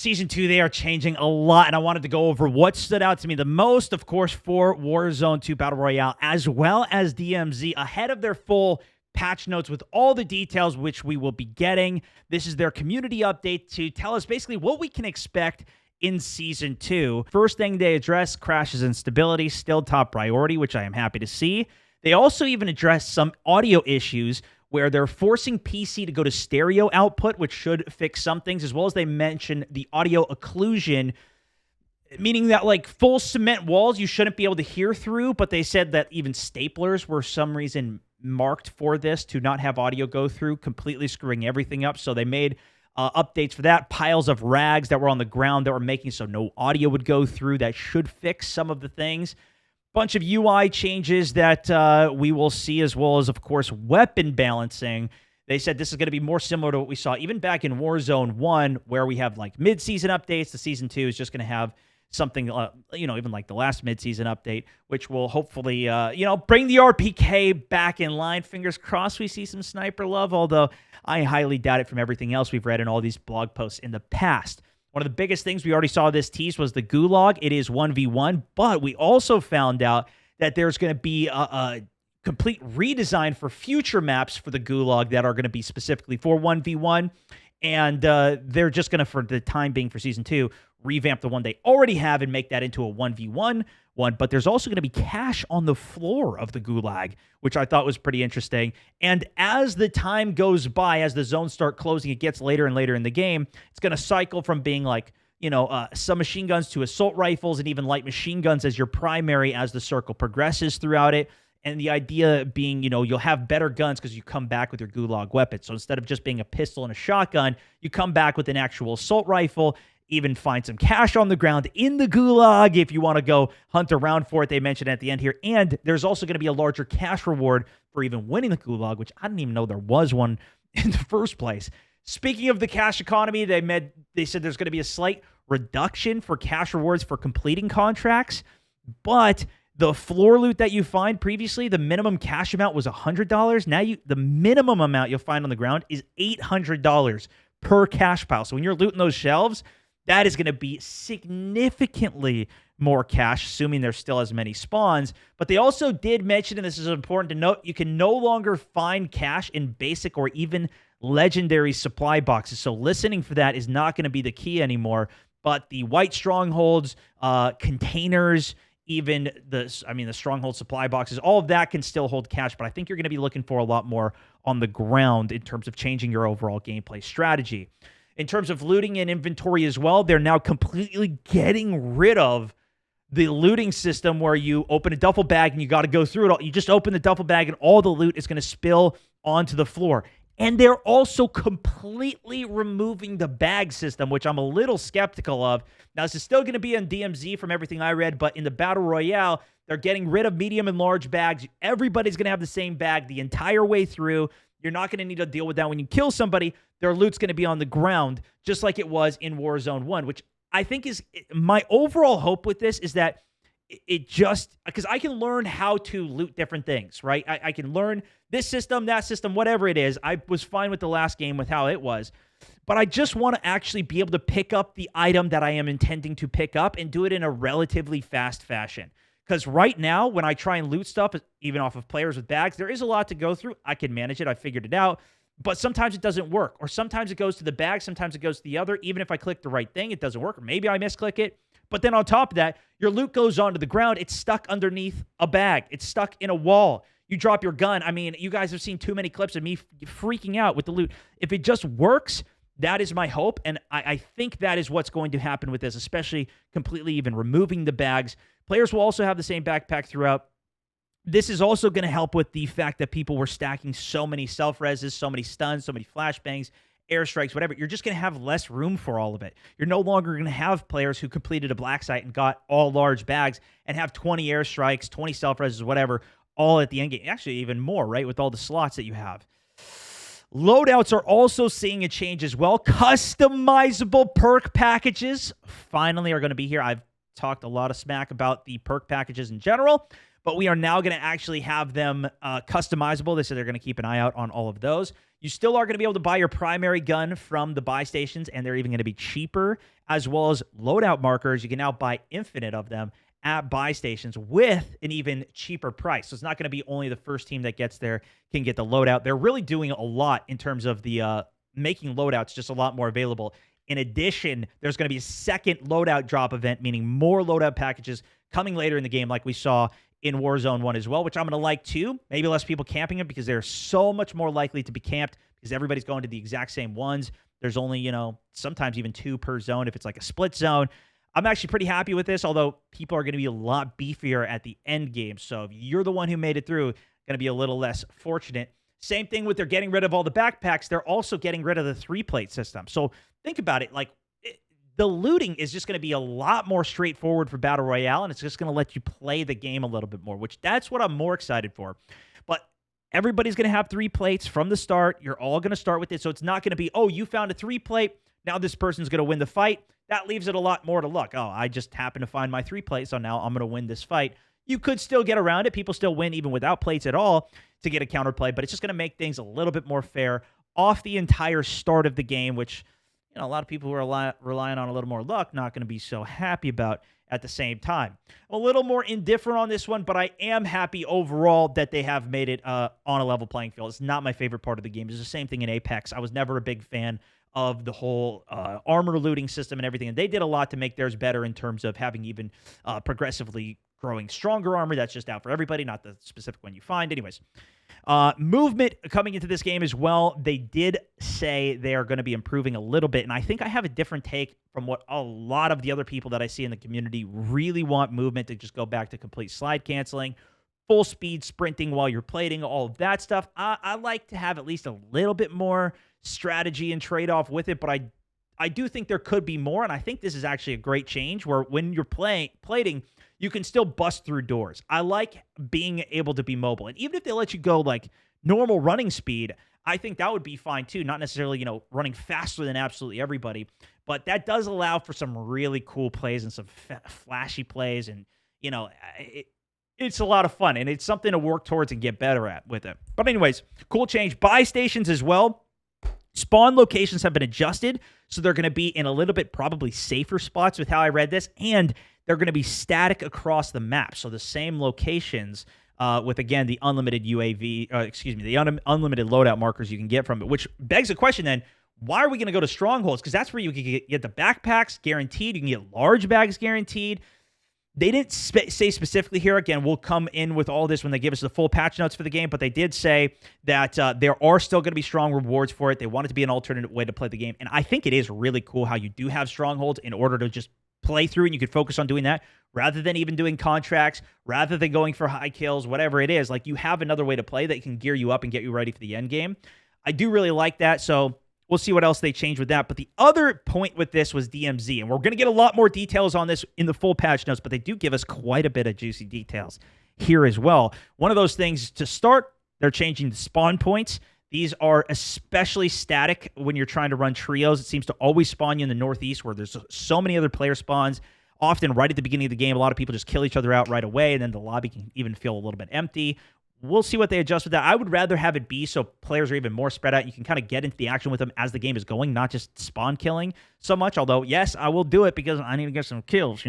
Season 2, they are changing a lot, and I wanted to go over what stood out to me the most, of course, for Warzone 2 Battle Royale, as well as DMZ, ahead of their full patch notes with all the details which we will be getting. This is their community update to tell us basically what we can expect in Season 2. First thing they address, crashes and stability, still top priority, which I am happy to see. They also even address some audio issues where they're forcing PC to go to stereo output, which should fix some things, as well as they mention the audio occlusion, meaning that like full cement walls you shouldn't be able to hear through, but they said that even staplers were some reason marked for this to not have audio go through, completely screwing everything up. So they made updates for that. Piles of rags that were on the ground that were making so no audio would go through. That should fix some of the things. Bunch of UI changes that we will see, as well as, of course, weapon balancing. They said this is going to be more similar to what we saw even back in Warzone 1, where we have like mid-season updates. The Season 2 is just going to have something, even like the last mid-season update, which will hopefully, bring the RPK back in line. Fingers crossed we see some sniper love, although I highly doubt it from everything else we've read in all these blog posts in the past. One of the biggest things we already saw this tease was the Gulag. It is 1v1, but we also found out that there's going to be a complete redesign for future maps for the Gulag that are going to be specifically for 1v1, and they're just going to, for the time being for Season 2, revamp the one they already have and make that into a 1v1 one, but there's also going to be cash on the floor of the Gulag, which I thought was pretty interesting. And as the time goes by, as the zones start closing, it gets later and later in the game, it's going to cycle from being like, some machine guns to assault rifles and even light machine guns as your primary as the circle progresses throughout it. And the idea being, you'll have better guns because you come back with your Gulag weapon. So instead of just being a pistol and a shotgun, you come back with an actual assault rifle. Even find some cash on the ground in the Gulag if you want to go hunt around for it. They mentioned at the end here. And there's also going to be a larger cash reward for even winning the Gulag, which I didn't even know there was one in the first place. Speaking of the cash economy, they said there's going to be a slight reduction for cash rewards for completing contracts, but the floor loot that you find previously, the minimum cash amount was $100. Now the minimum amount you'll find on the ground is $800 per cash pile. So when you're looting those shelves, that is going to be significantly more cash, assuming there's still as many spawns. But they also did mention, and this is important to note, you can no longer find cash in basic or even legendary supply boxes. So listening for that is not going to be the key anymore. But the white strongholds, containers, even the stronghold supply boxes, all of that can still hold cash. But I think you're going to be looking for a lot more on the ground in terms of changing your overall gameplay strategy. In terms of looting and inventory as well, they're now completely getting rid of the looting system where you open a duffel bag and you got to go through it all. You just open the duffel bag and all the loot is going to spill onto the floor. And they're also completely removing the bag system, which I'm a little skeptical of. Now, this is still going to be on DMZ from everything I read, but in the Battle Royale, they're getting rid of medium and large bags. Everybody's going to have the same bag the entire way through. You're not going to need to deal with that when you kill somebody. Their loot's going to be on the ground, just like it was in Warzone 1, which I think is my overall hope with this is that it just, because I can learn how to loot different things, right? I can learn this system, that system, whatever it is. I was fine with the last game with how it was, but I just want to actually be able to pick up the item that I am intending to pick up and do it in a relatively fast fashion. Because right now, when I try and loot stuff, even off of players with bags, there is a lot to go through. I can manage it. I figured it out. But sometimes it doesn't work. Or sometimes it goes to the bag. Sometimes it goes to the other. Even if I click the right thing, it doesn't work. Or maybe I misclick it. But then on top of that, your loot goes onto the ground. It's stuck underneath a bag. It's stuck in a wall. You drop your gun. I mean, you guys have seen too many clips of me freaking out with the loot. If it just works, that is my hope. And I think that is what's going to happen with this, especially completely even removing the bags. Players will also have the same backpack throughout. This is also going to help with the fact that people were stacking so many self-reses, so many stuns, so many flashbangs, airstrikes, whatever. You're just going to have less room for all of it. You're no longer going to have players who completed a black site and got all large bags and have 20 airstrikes, 20 self-reses, whatever, all at the end game. Actually, even more, right, with all the slots that you have. Loadouts are also seeing a change as well. Customizable perk packages finally are going to be here. I've talked a lot of smack about the perk packages in general, but we are now going to actually have them customizable. They said they're going to keep an eye out on all of those. You still are going to be able to buy your primary gun from the buy stations, and they're even going to be cheaper, as well as loadout markers. You can now buy infinite of them at buy stations with an even cheaper price. So it's not going to be only the first team that gets there can get the loadout. They're really doing a lot in terms of the making loadouts just a lot more available. In addition, there's going to be a second loadout drop event, meaning more loadout packages coming later in the game, like we saw in Warzone 1 as well, which I'm going to like too. Maybe less people camping it because they're so much more likely to be camped because everybody's going to the exact same ones. There's only, sometimes even 2 per zone if it's like a split zone. I'm actually pretty happy with this, although people are going to be a lot beefier at the end game. So if you're the one who made it through, going to be a little less fortunate. Same thing with they're getting rid of all the backpacks. They're also getting rid of the 3-plate system. So think about it. The looting is just going to be a lot more straightforward for Battle Royale, and it's just going to let you play the game a little bit more, which that's what I'm more excited for. But everybody's going to have 3 plates from the start. You're all going to start with it. So it's not going to be, oh, you found a 3-plate. Now this person's going to win the fight. That leaves it a lot more to luck. Oh, I just happened to find my 3-plate, so now I'm going to win this fight. You could still get around it. People still win even without plates at all to get a counterplay, but it's just going to make things a little bit more fair off the entire start of the game, which a lot of people who are relying on a little more luck not going to be so happy about at the same time. I'm a little more indifferent on this one, but I am happy overall that they have made it on a level playing field. It's not my favorite part of the game. It's the same thing in Apex. I was never a big fan of the whole armor looting system and everything, and they did a lot to make theirs better in terms of having even progressively growing stronger armor. That's just out for everybody, not the specific one you find. Anyways, movement coming into this game as well. They did say they are going to be improving a little bit, and I think I have a different take from what a lot of the other people that I see in the community really want movement to just go back to complete slide canceling, full speed sprinting while you're plating, all of that stuff. I like to have at least a little bit more strategy and trade-off with it, but I do think there could be more, and I think this is actually a great change where when you're plating, you can still bust through doors. I like being able to be mobile. And even if they let you go like normal running speed, I think that would be fine too. Not necessarily, running faster than absolutely everybody, but that does allow for some really cool plays and some flashy plays. And, it's a lot of fun, and it's something to work towards and get better at with it. But anyways, cool change. Buy stations as well. Spawn locations have been adjusted, so they're going to be in a little bit probably safer spots with how I read this, and they're going to be static across the map. So the same locations with, again, the unlimited unlimited loadout markers you can get from it, which begs the question then, why are we going to go to strongholds? Because that's where you can get the backpacks guaranteed. You can get large bags guaranteed. They didn't say specifically here. Again, we'll come in with all this when they give us the full patch notes for the game, but they did say that there are still going to be strong rewards for it. They want it to be an alternate way to play the game, and I think it is really cool how you do have strongholds in order to just play through, and you could focus on doing that rather than even doing contracts, rather than going for high kills, whatever it is. Like, you have another way to play that can gear you up and get you ready for the end game. I do really like that, so we'll see what else they change with that. But the other point with this was DMZ, and we're going to get a lot more details on this in the full patch notes, but they do give us quite a bit of juicy details here as well. One of those things to start, they're changing the spawn points. These are especially static when you're trying to run trios. It seems to always spawn you in the northeast where there's so many other player spawns. Often right at the beginning of the game, a lot of people just kill each other out right away, and then the lobby can even feel a little bit empty. We'll see what they adjust with that. I would rather have it be so players are even more spread out. You can kind of get into the action with them as the game is going, not just spawn killing so much. Although, yes, I will do it because I need to get some kills,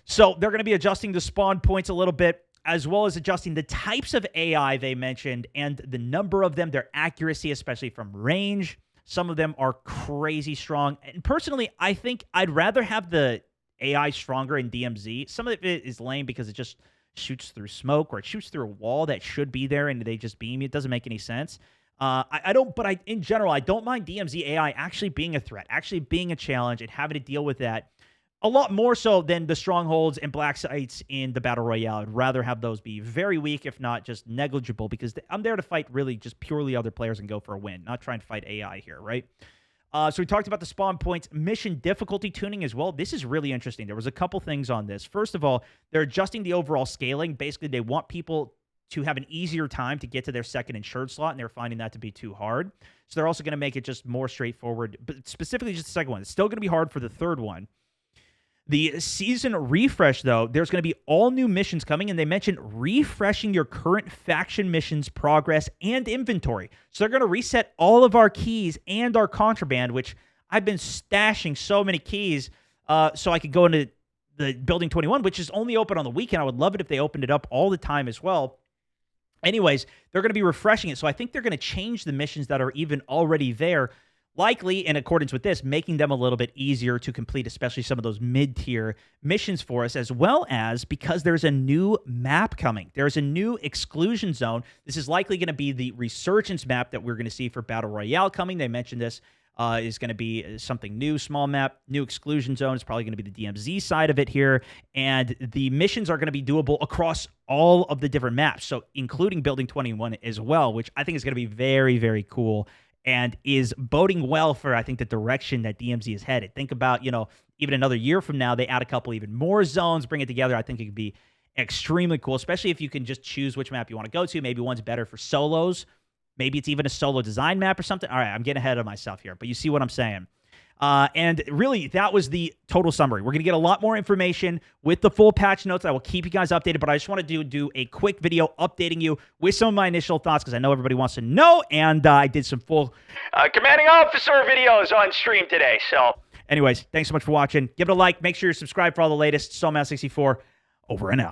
So they're going to be adjusting the spawn points a little bit, as well as adjusting the types of AI they mentioned and the number of them, their accuracy, especially from range. Some of them are crazy strong. And personally, I think I'd rather have the AI stronger in DMZ. Some of it is lame because it just shoots through smoke, or it shoots through a wall that should be there and they just beam you. It doesn't make any sense. In general, I don't mind DMZ AI actually being a threat, actually being a challenge, and having to deal with that a lot more so than the strongholds and black sites in the Battle Royale. I'd rather have those be very weak, if not just negligible, because I'm there to fight really just purely other players and go for a win, not trying to fight AI here, right? So we talked about the spawn points, mission difficulty tuning as well. This is really interesting. There was a couple things on this. First of all, they're adjusting the overall scaling. Basically, they want people to have an easier time to get to their second insured slot, and they're finding that to be too hard. So they're also going to make it just more straightforward, but specifically just the second one. It's still going to be hard for the third one. The season refresh, though, there's going to be all new missions coming, and they mentioned refreshing your current faction missions progress and inventory. So they're going to reset all of our keys and our contraband, which I've been stashing so many keys so I could go into the Building 21, which is only open on the weekend. I would love it if they opened it up all the time as well. Anyways, they're going to be refreshing it. So I think they're going to change the missions that are even already there, likely in accordance with this, making them a little bit easier to complete, especially some of those mid-tier missions for us, as well as because there's a new map coming. There's a new exclusion zone. This is likely going to be the resurgence map that we're going to see for Battle Royale coming. They mentioned this is going to be something new, small map, new exclusion zone. It's probably going to be the DMZ side of it here. And the missions are going to be doable across all of the different maps, so including Building 21 as well, which I think is going to be very, very cool and is boding well for, I think, the direction that DMZ is headed. Think about, even another year from now, they add a couple even more zones, bring it together. I think it could be extremely cool, especially if you can just choose which map you want to go to. Maybe one's better for solos. Maybe it's even a solo design map or something. All right, I'm getting ahead of myself here, but you see what I'm saying. And really, that was the total summary. We're going to get a lot more information with the full patch notes. I will keep you guys updated, but I just want to do a quick video updating you with some of my initial thoughts because I know everybody wants to know, and I did some full commanding officer videos on stream today. So anyways, thanks so much for watching. Give it a like. Make sure you're subscribed for all the latest. Soulman64, over and out.